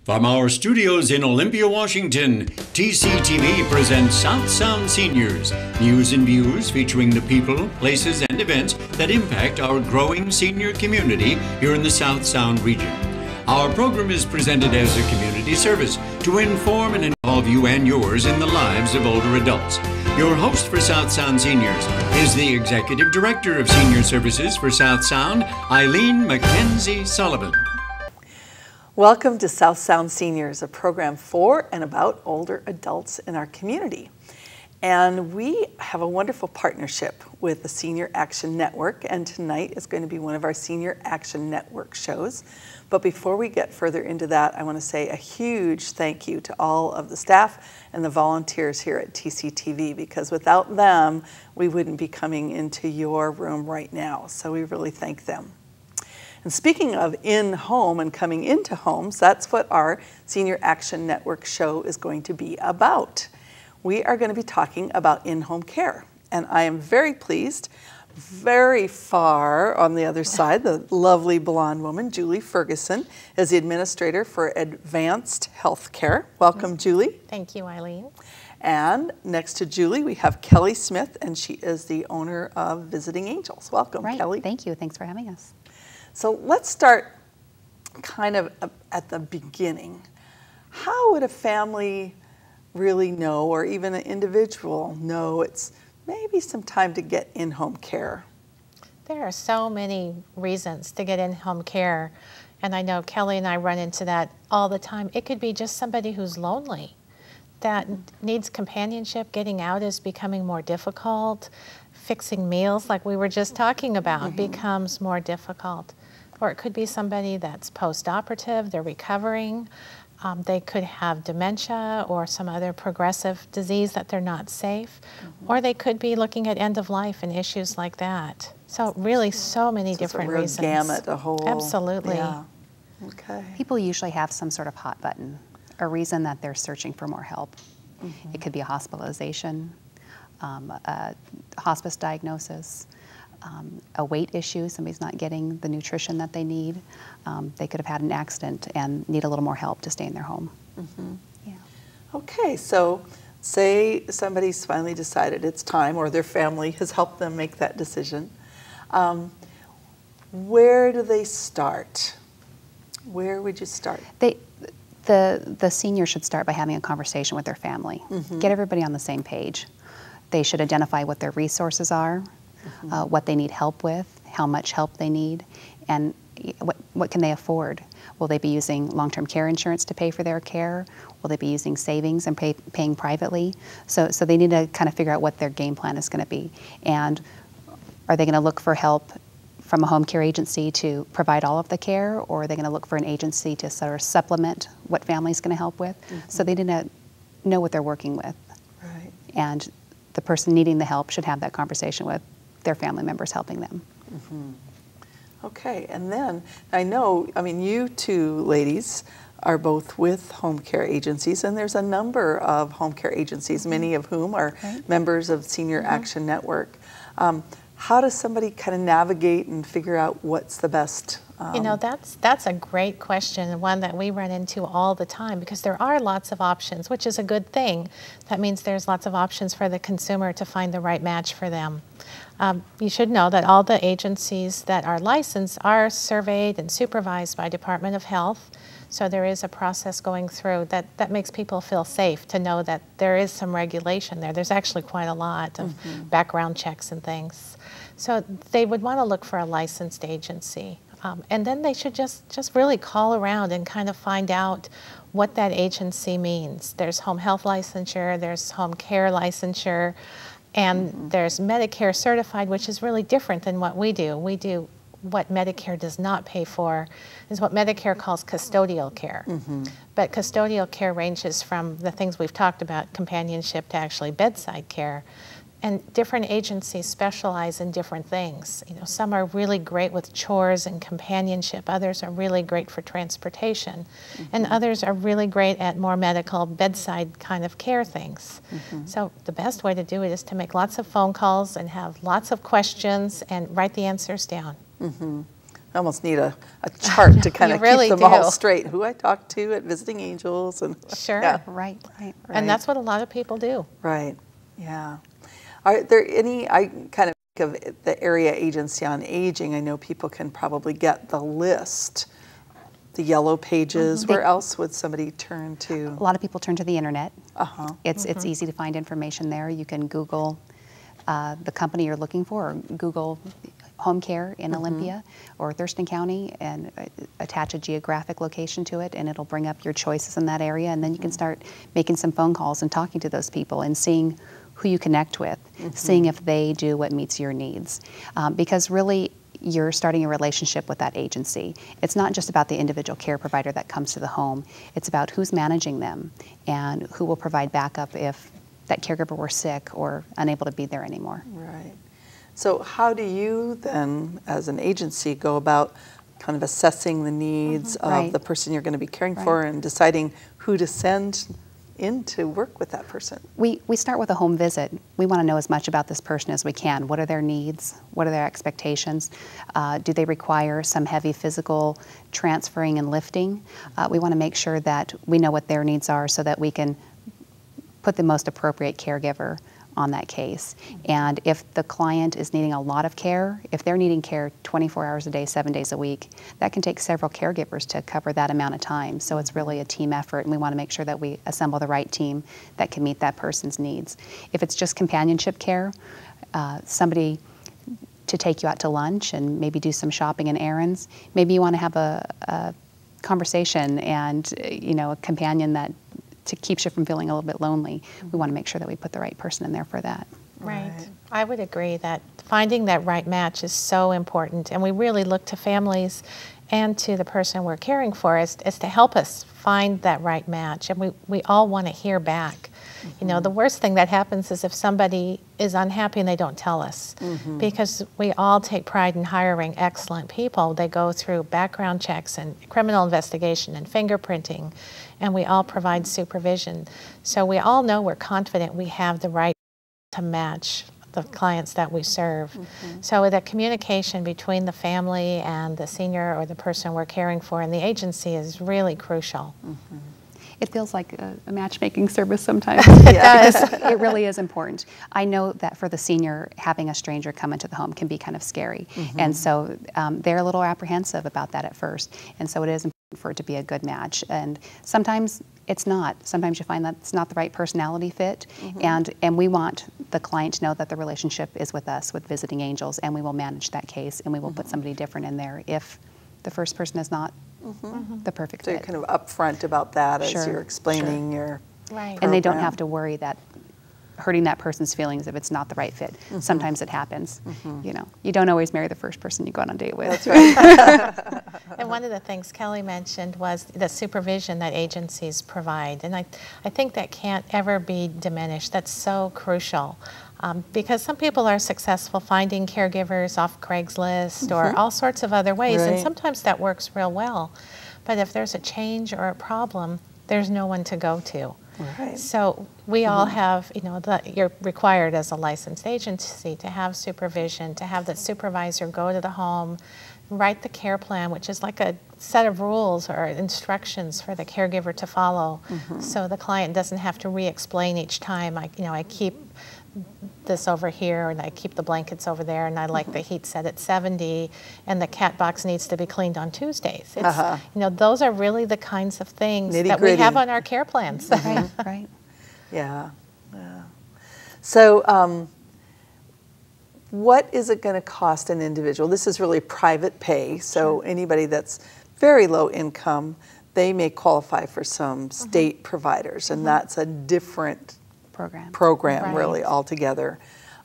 From our studios in Olympia, Washington, TCTV presents South Sound Seniors, news and views featuring the people, places, and events that impact our growing senior community here in the South Sound region. Our program is presented as a community service to inform and involve you and yours in the lives of older adults. Your host for South Sound Seniors is the Executive Director of Senior Services for South Sound, Eileen Mackenzie Sullivan. Welcome to South Sound Seniors, a program for and about older adults in our community. And we have a wonderful partnership with the Senior Action Network, and tonight is going to be one of our Senior Action Network shows. But before we get further into that, I want to say a huge thank you to all of the staff and the volunteers here at TCTV, because without them, we wouldn't be coming into your room right now. So we really thank them. And speaking of in-home and coming into homes, that's what our Senior Action Network show is going to be about. We are going to be talking about in-home care. And I am very pleased, very far on the other side, the lovely blonde woman, Julie Ferguson, is the Administrator for Advanced Health Care. Welcome, Julie. Thank you, Eileen. And next to Julie, we have Kelly Smith, and she is the owner of Visiting Angels. Welcome, Kelly. Thank you. Thanks for having us. So let's start kind of at the beginning. How would a family really know, or even an individual know, it's maybe some time to get in-home care? There are so many reasons to get in-home care, and I know Kelly and I run into that all the time. It could be just somebody who's lonely, that needs companionship. Getting out is becoming more difficult. Fixing meals, like we were just talking about, becomes more difficult. Or it could be somebody that's post-operative, they're recovering. They could have dementia or some other progressive disease that they're not safe. Or they could be looking at end of life and issues like that. So really so many different reasons. It's a real gamut, a whole... Absolutely. Yeah. Okay. People usually have some sort of hot button, a reason that they're searching for more help. It could be a hospitalization, a hospice diagnosis, a weight issue, somebody's not getting the nutrition that they need. They could have had an accident and need a little more help to stay in their home. Yeah. Okay, so say somebody's finally decided it's time, or their family has helped them make that decision. Where do they start? Where would you start? The senior should start by having a conversation with their family. Get everybody on the same page. They should identify what their resources are, what they need help with, how much help they need, and what can they afford. Will they be using long-term care insurance to pay for their care? Will they be using savings and paying privately? So they need to kind of figure out what their game plan is going to be. And are they going to look for help from a home care agency to provide all of the care, or are they going to look for an agency to sort of supplement what family's going to help with? So they need to know what they're working with. Right. And the person needing the help should have that conversation with their family members helping them. Okay, and then I know, I mean, you two ladies are both with home care agencies, and there's a number of home care agencies, many of whom are members of Senior Action Network. How does somebody kind of navigate and figure out what's the best? You know, that's a great question, and one that we run into all the time, because there are lots of options, which is a good thing. That means there's lots of options for the consumer to find the right match for them. You should know that all the agencies that are licensed are surveyed and supervised by Department of Health. So there is a process going through that makes people feel safe to know that there is some regulation there. There's actually quite a lot of background checks and things. So they would want to look for a licensed agency. And then they should just really call around and kind of find out what that agency means. There's home health licensure, there's home care licensure, and there's Medicare certified, which is really different than what we do. We do what Medicare does not pay for is what Medicare calls custodial care. But custodial care ranges from the things we've talked about, companionship, to actually bedside care. And different agencies specialize in different things. You know, some are really great with chores and companionship. Others are really great for transportation. And others are really great at more medical bedside kind of care things. So the best way to do it is to make lots of phone calls and have lots of questions and write the answers down. I almost need a chart to kind of really keep them all do. straight. Who I talked to at Visiting Angels. And Sure. Yeah, Right. And that's what a lot of people do. right. Yeah. Are there any, I kind of think of the Area Agency on Aging. I know people can probably get the list, the yellow pages. Where else would somebody turn to? A lot of people turn to the internet. Uh-huh. It's easy to find information there. You can Google the company you're looking for, or Google home care in Olympia or Thurston County, and attach a geographic location to it, and it'll bring up your choices in that area, and then you can start making some phone calls and talking to those people and seeing who you connect with, seeing if they do what meets your needs. Because really, you're starting a relationship with that agency. It's not just about the individual care provider that comes to the home. It's about who's managing them and who will provide backup if that caregiver were sick or unable to be there anymore. Right. So how do you then, as an agency, go about kind of assessing the needs of Right. the person you're going to be caring for and deciding who to send in to work with that person? We start with a home visit. We want to know as much about this person as we can. What are their needs? What are their expectations? Do they require some heavy physical transferring and lifting? We want to make sure that we know what their needs are so that we can put the most appropriate caregiver on that case. And if the client is needing a lot of care, if they're needing care 24 hours a day, 7 days a week, that can take several caregivers to cover that amount of time. So it's really a team effort, and we want to make sure that we assemble the right team that can meet that person's needs. If it's just companionship care, somebody to take you out to lunch and maybe do some shopping and errands, maybe you want to have a conversation and a companion that keeps you from feeling a little bit lonely. We want to make sure that we put the right person in there for that. Right. I would agree that finding that right match is so important, and we really look to families and to the person we're caring for as to help us find that right match, and we all want to hear back. The worst thing that happens is if somebody is unhappy and they don't tell us, because we all take pride in hiring excellent people. They go through background checks and criminal investigation and fingerprinting, and we all provide supervision. So we all know we're confident we have the right to match the clients that we serve. So the communication between the family and the senior or the person we're caring for and the agency is really crucial. It feels like a matchmaking service sometimes. It does. It really is important. I know that for the senior, having a stranger come into the home can be kind of scary. And so they're a little apprehensive about that at first. And so it is important for it to be a good match. And sometimes it's not. Sometimes you find that it's not the right personality fit. And we want the client to know that the relationship is with us, with Visiting Angels, and we will manage that case, and we will put somebody different in there if the first person is not the perfect So fit. you're kind of upfront about that as Sure. you're explaining your Right. And they don't program. have to worry that hurting that person's feelings if it's not the right fit. Sometimes it happens. You don't always marry the first person you go on a date with. That's right. And one of the things Kelly mentioned was the supervision that agencies provide. And I think that can't ever be diminished. That's so crucial. Because some people are successful finding caregivers off Craigslist or all sorts of other ways. And Right. sometimes that works real well. But if there's a change or a problem, there's no one to go to. Right. So we all have, you're required as a licensed agency to have supervision, to have the supervisor go to the home, write the care plan, which is like a set of rules or instructions for the caregiver to follow, so the client doesn't have to re-explain each time. I keep this over here, and I keep the blankets over there, and I like the heat set at 70, and the cat box needs to be cleaned on Tuesdays. It's, those are really the kinds of things that we have on our care plans. Right. Yeah. So what is it going to cost an individual? This is really private pay, so anybody that's very low income, they may qualify for some state providers, and that's a different program really altogether.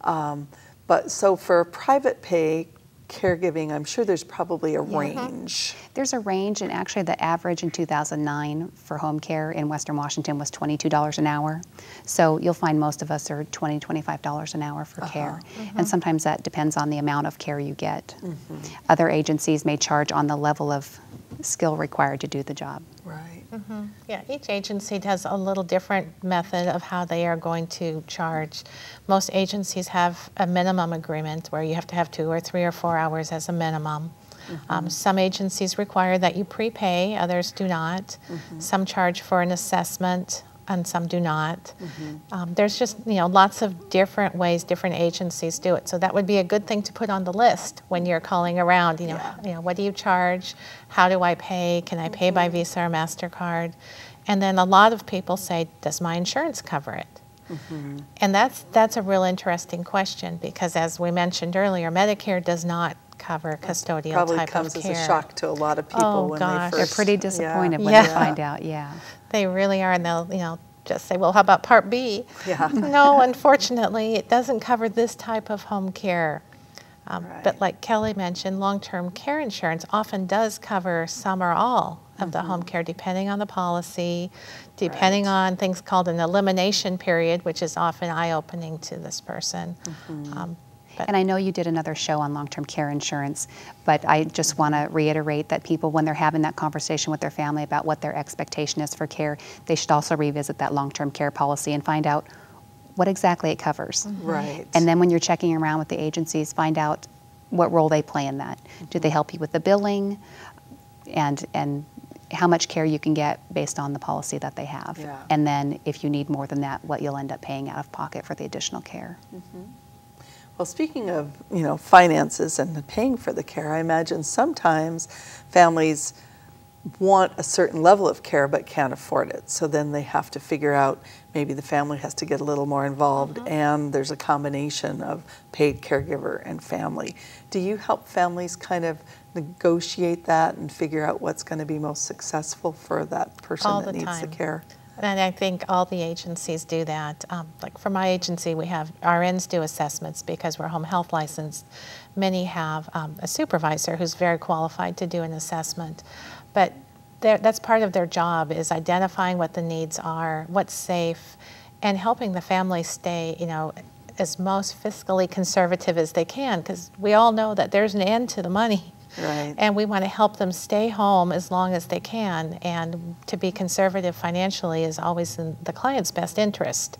But so for private pay caregiving, I'm sure there's probably a range. There's a range, and actually the average in 2009 for home care in Western Washington was $22 an hour. So you'll find most of us are $20, $25 an hour for care. And sometimes that depends on the amount of care you get. Other agencies may charge on the level of skill required to do the job. Right. Yeah, each agency has a little different method of how they are going to charge. Most agencies have a minimum agreement where you have to have 2 or 3 or 4 hours as a minimum. Some agencies require that you prepay, others do not. Some charge for an assessment, and some do not. There's just, lots of different ways different agencies do it. So that would be a good thing to put on the list when you're calling around. What do you charge? How do I pay? Can I pay by Visa or MasterCard? And then a lot of people say, does my insurance cover it? And that's a real interesting question, because as we mentioned earlier, Medicare does not cover custodial Probably type of care. comes as a shock to a lot of people when they first. They're pretty disappointed when they find out. They really are, and they'll just say, well, how about Part B? No, unfortunately, it doesn't cover this type of home care. But like Kelly mentioned, long-term care insurance often does cover some or all of the home care, depending on the policy, depending on things called an elimination period, which is often eye-opening to this person. And I know you did another show on long-term care insurance, but I just want to reiterate that people, when they're having that conversation with their family about what their expectation is for care, they should also revisit that long-term care policy and find out what exactly it covers. And then when you're checking around with the agencies, find out what role they play in that. Do they help you with the billing, and how much care you can get based on the policy that they have. And then if you need more than that, what you'll end up paying out of pocket for the additional care. Well, speaking of, finances and paying for the care, I imagine sometimes families want a certain level of care but can't afford it. So then they have to figure out, maybe the family has to get a little more involved, and there's a combination of paid caregiver and family. Do you help families kind of negotiate that and figure out what's going to be most successful for that person that needs the care? And I think all the agencies do that. Like for my agency, we have RNs do assessments because we're home health licensed. Many have a supervisor who's very qualified to do an assessment. But that's part of their job, is identifying what the needs are, what's safe, and helping the family stay, as most fiscally conservative as they can, because we all know that there's an end to the money. And we want to help them stay home as long as they can, and to be conservative financially is always in the client's best interest.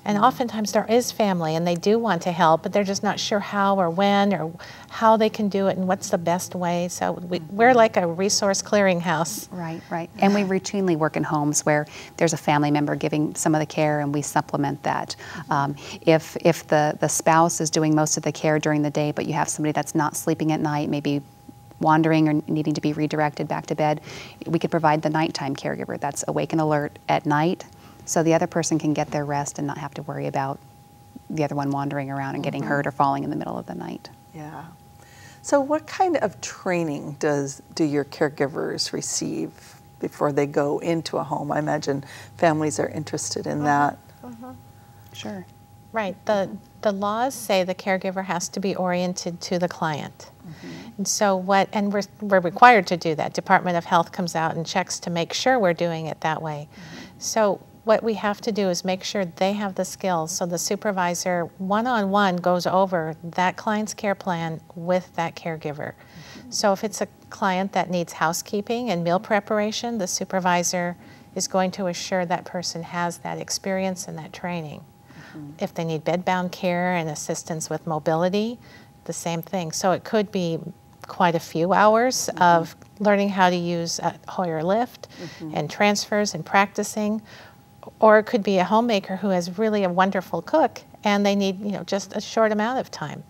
And oftentimes there is family and they do want to help, but they're just not sure how or when or how they can do it and what's the best way. So we're like a resource clearinghouse. Right. And we routinely work in homes where there's a family member giving some of the care, and we supplement that. If the spouse is doing most of the care during the day, but you have somebody that's not sleeping at night, maybe wandering or needing to be redirected back to bed, we could provide the nighttime caregiver that's awake and alert at night, so the other person can get their rest and not have to worry about the other one wandering around and getting hurt or falling in the middle of the night. So what kind of training do your caregivers receive before they go into a home? I imagine families are interested in that. Sure. Right. The laws say the caregiver has to be oriented to the client. And so we're required to do that. Department of Health comes out and checks to make sure we're doing it that way. So what we have to do is make sure they have the skills. So the supervisor one-on-one goes over that client's care plan with that caregiver. So if it's a client that needs housekeeping and meal preparation, the supervisor is going to assure that person has that experience and that training. If they need bedbound care and assistance with mobility, the same thing. So it could be quite a few hours of learning how to use a Hoyer lift and transfers and practicing, or it could be a homemaker who is really a wonderful cook and they need just a short amount of time.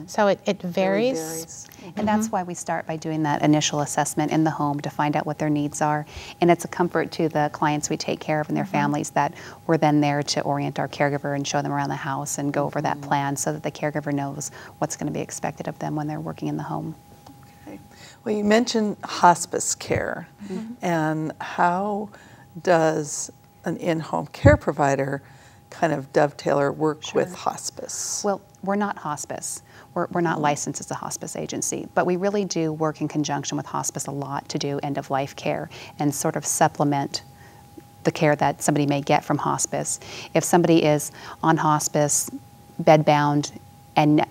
So it varies. And that's why we start by doing that initial assessment in the home to find out what their needs are. And it's a comfort to the clients we take care of and their families that we're then there to orient our caregiver and show them around the house and go over that plan so that the caregiver knows what's going to be expected of them when they're working in the home. Well, you mentioned hospice care, and how does an in-home care provider kind of dovetail or work with hospice? Well, we're not hospice. We're not licensed as a hospice agency, but we really do work in conjunction with hospice a lot to do end-of-life care and sort of supplement the care that somebody may get from hospice. If somebody is on hospice, bedbound, and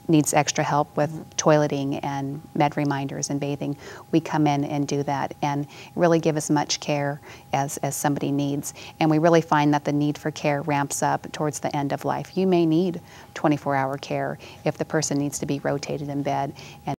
needs extra help with toileting and med reminders and bathing, we come in and do that and really give as much care as somebody needs. And we really find that the need for care ramps up towards the end of life. You may need 24-hour care if the person needs to be rotated in bed. And